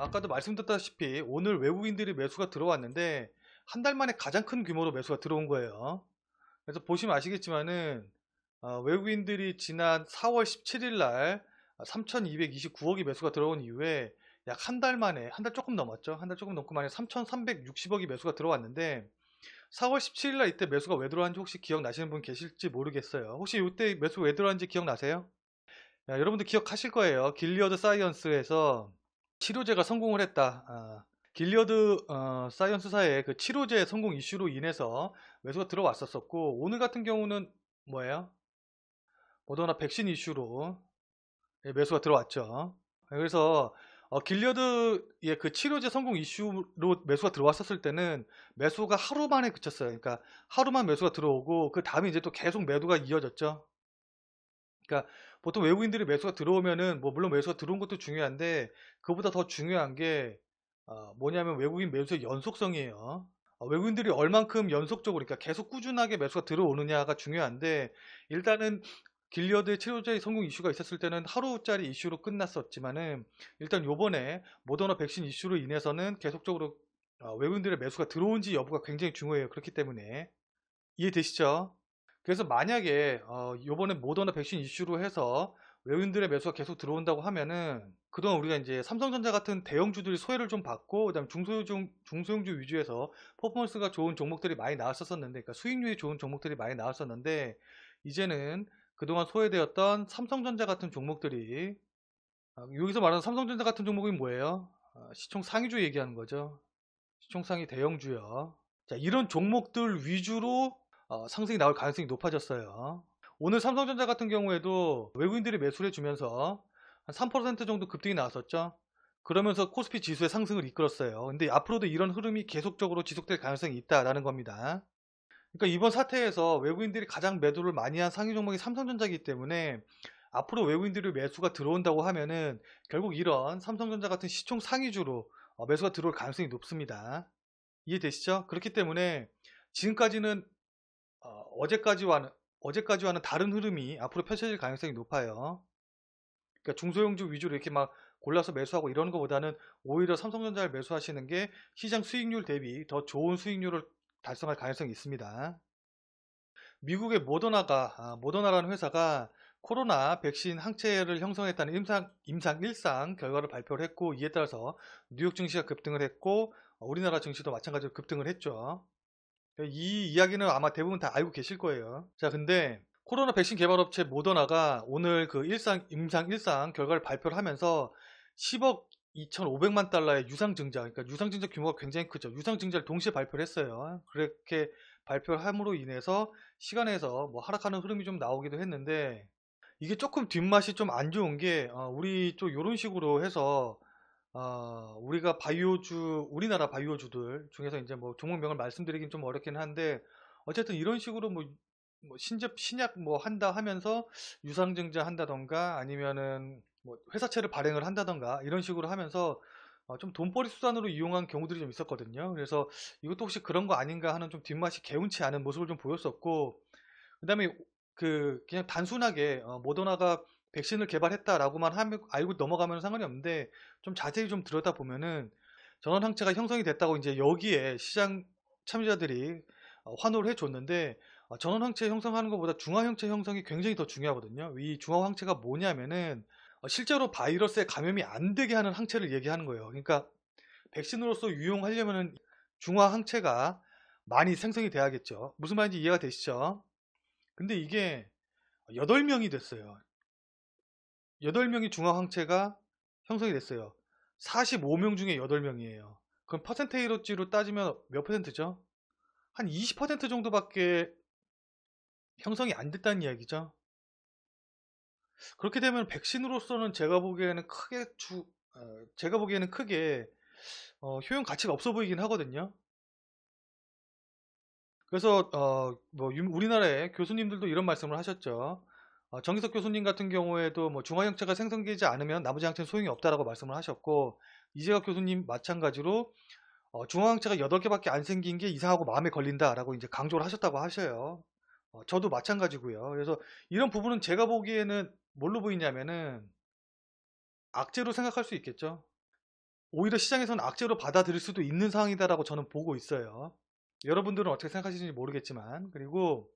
아까도 말씀드렸다시피 오늘 외국인들이 매수가 들어왔는데 한 달 만에 가장 큰 규모로 매수가 들어온 거예요. 그래서 보시면 아시겠지만은 외국인들이 지난 4월 17일 날 3,229억이 매수가 들어온 이후에 약 한 달 만에, 한 달 조금 넘었죠. 한 달 조금 넘고 만에 3,360억이 매수가 들어왔는데 4월 17일 날 이때 매수가 왜 들어왔는지 혹시 기억나시는 분 계실지 모르겠어요. 혹시 이때 매수 왜 들어왔는지 기억나세요? 여러분들 기억하실 거예요. 길리어드 사이언스에서 치료제가 성공을 했다. 길리어드 사이언스사의 그 치료제 성공 이슈로 인해서 매수가 들어왔었고, 오늘 같은 경우는 뭐예요? 모더나 백신 이슈로 매수가 들어왔죠. 그래서 길리어드의 그 치료제 성공 이슈로 매수가 들어왔었을 때는 매수가 하루 만에 그쳤어요. 그러니까 하루만 매수가 들어오고 그 다음에 이제 또 계속 매도가 이어졌죠. 그러니까 보통 외국인들이 매수가 들어오면은 뭐 물론 매수가 들어온 것도 중요한데 그보다 더 중요한 게 뭐냐면 외국인 매수의 연속성이에요. 외국인들이 얼만큼 연속적으로 그러니까 계속 꾸준하게 매수가 들어오느냐가 중요한데 일단은 길리어드 치료제 성공 이슈가 있었을 때는 하루짜리 이슈로 끝났었지만은 일단 요번에 모더나 백신 이슈로 인해서는 계속적으로 외국인들의 매수가 들어온지 여부가 굉장히 중요해요. 그렇기 때문에 이해되시죠? 그래서 만약에 요번에 모더나 백신 이슈로 해서 외국인들의 매수가 계속 들어온다고 하면은 그동안 우리가 이제 삼성전자 같은 대형주들이 소외를 좀 받고 그다음에 중소형주 위주에서 퍼포먼스가 좋은 종목들이 많이 나왔었는데 그러니까 수익률이 좋은 종목들이 많이 나왔었는데 이제는 그동안 소외되었던 삼성전자 같은 종목들이 여기서 말하는 삼성전자 같은 종목이 뭐예요? 시총 상위주 얘기하는 거죠. 시총 상위 대형주요. 자, 이런 종목들 위주로 상승이 나올 가능성이 높아졌어요. 오늘 삼성전자 같은 경우에도 외국인들이 매수를 해주면서 한 3% 정도 급등이 나왔었죠. 그러면서 코스피 지수의 상승을 이끌었어요. 근데 앞으로도 이런 흐름이 계속적으로 지속될 가능성이 있다라는 겁니다. 그러니까 이번 사태에서 외국인들이 가장 매도를 많이 한 상위 종목이 삼성전자이기 때문에 앞으로 외국인들이 매수가 들어온다고 하면은 결국 이런 삼성전자 같은 시총 상위주로 매수가 들어올 가능성이 높습니다. 이해되시죠? 그렇기 때문에 지금까지는 어제까지와는 다른 흐름이 앞으로 펼쳐질 가능성이 높아요. 그러니까 중소형주 위주로 이렇게 막 골라서 매수하고 이러는 것보다는 오히려 삼성전자를 매수하시는 게 시장 수익률 대비 더 좋은 수익률을 달성할 가능성이 있습니다. 미국의 모더나라는 회사가 코로나 백신 항체를 형성했다는 임상 1상 결과를 발표를 했고 이에 따라서 뉴욕 증시가 급등을 했고 우리나라 증시도 마찬가지로 급등을 했죠. 이 이야기는 아마 대부분 다 알고 계실 거예요. 자, 근데 코로나 백신 개발업체 모더나가 오늘 그 임상 1상 결과를 발표를 하면서 10억 2,500만 달러의 유상증자, 그러니까 유상증자 규모가 굉장히 크죠. 유상증자를 동시에 발표를 했어요. 그렇게 발표를 함으로 인해서 시간에서 뭐 하락하는 흐름이 좀 나오기도 했는데 이게 조금 뒷맛이 좀 안 좋은 게 우리 좀 이런 식으로 해서 우리가 우리나라 바이오주들 중에서 이제 뭐 종목명을 말씀드리긴 좀 어렵긴 한데, 어쨌든 이런 식으로 신약 뭐 한다 하면서 유상증자 한다던가 아니면은 뭐 회사채를 발행을 한다던가 이런 식으로 하면서 좀 돈벌이 수단으로 이용한 경우들이 좀 있었거든요. 그래서 이것도 혹시 그런 거 아닌가 하는 좀 뒷맛이 개운치 않은 모습을 좀 보였었고, 그 다음에 그냥 단순하게 모더나가 백신을 개발했다라고만 알고 넘어가면 상관이 없는데 좀 자세히 좀 들여다보면은 전원 항체가 형성이 됐다고 이제 여기에 시장 참여자들이 환호를 해줬는데 전원 항체 형성하는 것보다 중화 항체 형성이 굉장히 더 중요하거든요. 이 중화 항체가 뭐냐면은 실제로 바이러스에 감염이 안 되게 하는 항체를 얘기하는 거예요. 그러니까 백신으로서 유용하려면은 중화 항체가 많이 생성이 돼야겠죠. 무슨 말인지 이해가 되시죠? 근데 이게 8명이 됐어요. 8명이 중화항체가 형성이 됐어요. 45명 중에 8명이에요. 그럼 퍼센테이지로 따지면 몇 퍼센트죠? 한 20% 정도밖에 형성이 안 됐다는 이야기죠. 그렇게 되면 백신으로서는 제가 보기에는 크게 효용 가치가 없어 보이긴 하거든요. 그래서 우리나라의 교수님들도 이런 말씀을 하셨죠. 정기석 교수님 같은 경우에도 뭐 중화형체가 생성되지 않으면 나머지 항체는 소용이 없다라고 말씀을 하셨고, 이재학 교수님 마찬가지로 중화형체가 8개밖에 안 생긴 게 이상하고 마음에 걸린다라고 이제 강조를 하셨다고 하셔요. 저도 마찬가지고요. 그래서 이런 부분은 제가 보기에는 뭘로 보이냐면은 악재로 생각할 수 있겠죠. 오히려 시장에서는 악재로 받아들일 수도 있는 상황이다라고 저는 보고 있어요. 여러분들은 어떻게 생각하시는지 모르겠지만. 그리고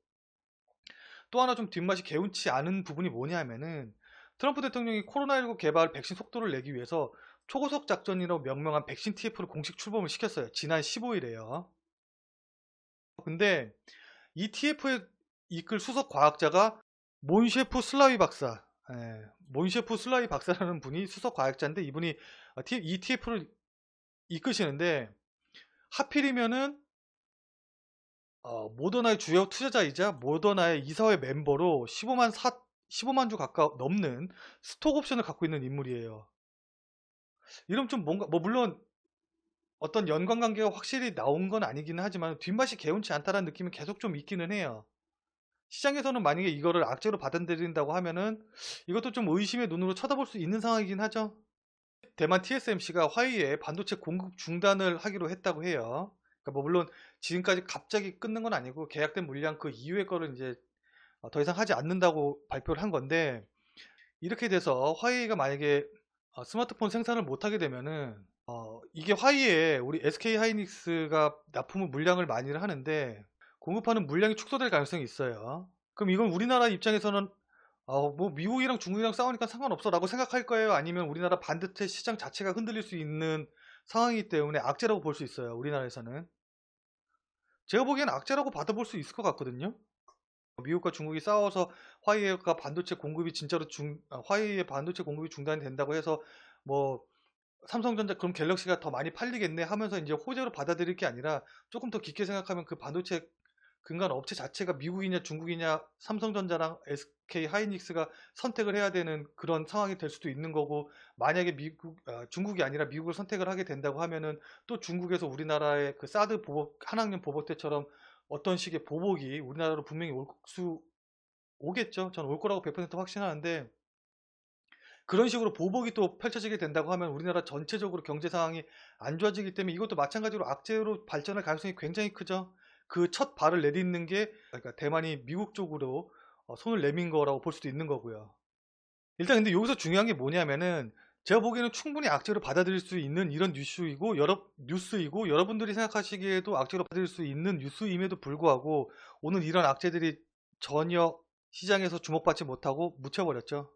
또 하나 좀 뒷맛이 개운치 않은 부분이 뭐냐면은 트럼프 대통령이 코로나19 개발 백신 속도를 내기 위해서 초고속 작전이라고 명명한 백신 TF를 공식 출범을 시켰어요. 지난 15일에요. 근데 이 TF에 이끌 수석 과학자가 몬셰프 슬라위 박사, 몬셰프 슬라위 박사라는 분이 수석 과학자인데 이분이 이 TF를 이끄시는데 하필이면은 모더나의 주요 투자자이자 모더나의 이사회 멤버로 15만 주 가까워 넘는 스톡 옵션을 갖고 있는 인물이에요. 이러면 좀 뭔가 뭐 물론 어떤 연관관계가 확실히 나온 건 아니기는 하지만 뒷맛이 개운치 않다는 느낌이 계속 좀 있기는 해요. 시장에서는 만약에 이거를 악재로 받아들인다고 하면은 이것도 좀 의심의 눈으로 쳐다볼 수 있는 상황이긴 하죠. 대만 TSMC가 화웨이에 반도체 공급 중단을 하기로 했다고 해요. 그러니까 뭐 물론 지금까지 갑자기 끊는 건 아니고 계약된 물량 그 이후의 거를 이제 더 이상 하지 않는다고 발표를 한 건데, 이렇게 돼서 화웨이가 만약에 스마트폰 생산을 못하게 되면은 이게 화웨이에 우리 SK 하이닉스가 납품 물량을 많이 하는데 공급하는 물량이 축소될 가능성이 있어요. 그럼 이건 우리나라 입장에서는 뭐 미국이랑 중국이랑 싸우니까 상관없어 라고 생각할 거예요? 아니면 우리나라 반도체 시장 자체가 흔들릴 수 있는 상황이기 때문에 악재라고 볼 수 있어요, 우리나라에서는. 제가 보기엔 악재라고 받아볼 수 있을 것 같거든요. 미국과 중국이 싸워서 화웨이가 반도체 공급이 진짜로 화웨이의 반도체 공급이 중단이 된다고 해서 뭐 삼성전자 그럼 갤럭시가 더 많이 팔리겠네 하면서 이제 호재로 받아들일 게 아니라 조금 더 깊게 생각하면 그 반도체 근간 업체 자체가 미국이냐 중국이냐 삼성전자랑 SK 하이닉스가 선택을 해야 되는 그런 상황이 될 수도 있는 거고, 만약에 중국이 아니라 미국을 선택을 하게 된다고 하면은 또 중국에서 우리나라의 그 사드 보복 한학년 보복 때처럼 어떤 식의 보복이 우리나라로 분명히 오겠죠. 저는 올 거라고 100% 확신하는데, 그런 식으로 보복이 또 펼쳐지게 된다고 하면 우리나라 전체적으로 경제 상황이 안 좋아지기 때문에 이것도 마찬가지로 악재로 발전할 가능성이 굉장히 크죠. 그 첫 발을 내딛는 게 그러니까 대만이 미국 쪽으로 손을 내민 거라고 볼 수도 있는 거고요. 일단 근데 여기서 중요한 게 뭐냐면은 제가 보기에는 충분히 악재로 받아들일 수 있는 이런 뉴스이고 여러분들이 생각하시기에도 악재로 받아들일 수 있는 뉴스임에도 불구하고 오늘 이런 악재들이 전혀 시장에서 주목받지 못하고 묻혀버렸죠.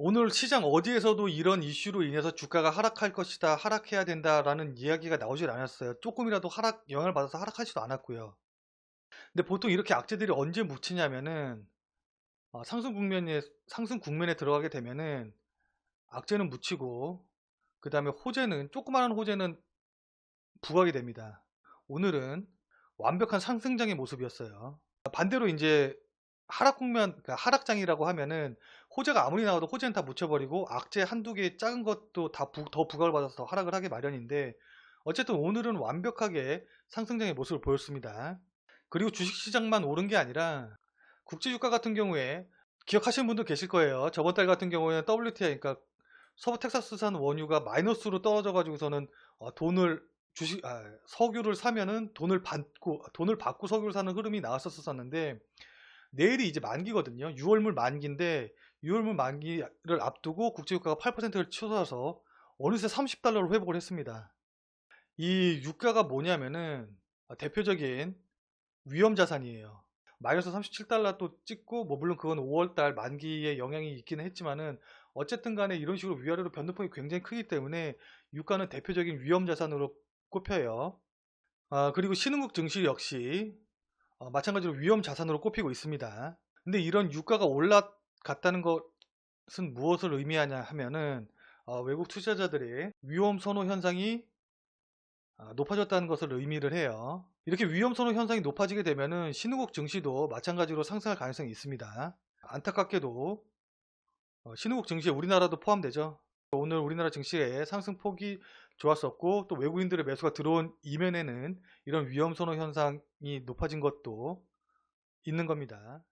오늘 시장 어디에서도 이런 이슈로 인해서 주가가 하락할 것이다, 하락해야 된다라는 이야기가 나오질 않았어요. 조금이라도 영향을 받아서 하락하지도 않았고요. 근데 보통 이렇게 악재들이 언제 묻히냐면은 상승 국면에 들어가게 되면은 악재는 묻히고 그 다음에 조그마한 호재는 부각이 됩니다. 오늘은 완벽한 상승장의 모습이었어요. 반대로 이제 그러니까 하락장이라고 하면은 호재가 아무리 나와도 호재는 다 묻혀버리고 악재 한두 개 작은 것도 더 부각을 받아서 하락을 하게 마련인데, 어쨌든 오늘은 완벽하게 상승장의 모습을 보였습니다. 그리고 주식시장만 오른 게 아니라 국제유가 같은 경우에 기억하시는 분도 계실 거예요. 저번 달 같은 경우에는 WTI, 그러니까 서부 텍사스산 원유가 마이너스로 떨어져 가지고서는 석유를 사면은 돈을 받고 석유를 사는 흐름이 나왔었었는데, 내일이 이제 만기거든요. 6월물 만기인데 6월물 만기를 앞두고 국제유가가 8%를 치솟아서 어느새 30달러로 회복을 했습니다. 이 유가가 뭐냐면은 대표적인 위험 자산이에요. 마이너스 37달러 또 찍고, 뭐 물론 그건 5월달 만기에 영향이 있기는 했지만은 어쨌든 간에 이런 식으로 위아래로 변동폭이 굉장히 크기 때문에 유가는 대표적인 위험 자산으로 꼽혀요. 그리고 신흥국 증시 역시 마찬가지로 위험 자산으로 꼽히고 있습니다. 근데 이런 유가가 올라갔다는 것은 무엇을 의미하냐 하면은 외국 투자자들의 위험 선호 현상이 높아졌다는 것을 의미를 해요. 이렇게 위험 선호 현상이 높아지게 되면은 신흥국 증시도 마찬가지로 상승할 가능성이 있습니다. 안타깝게도 신흥국 증시에 우리나라도 포함되죠. 오늘 우리나라 증시의 상승폭이 좋았었고, 또 외국인들의 매수가 들어온 이면에는 이런 위험 선호 현상이 높아진 것도 있는 겁니다.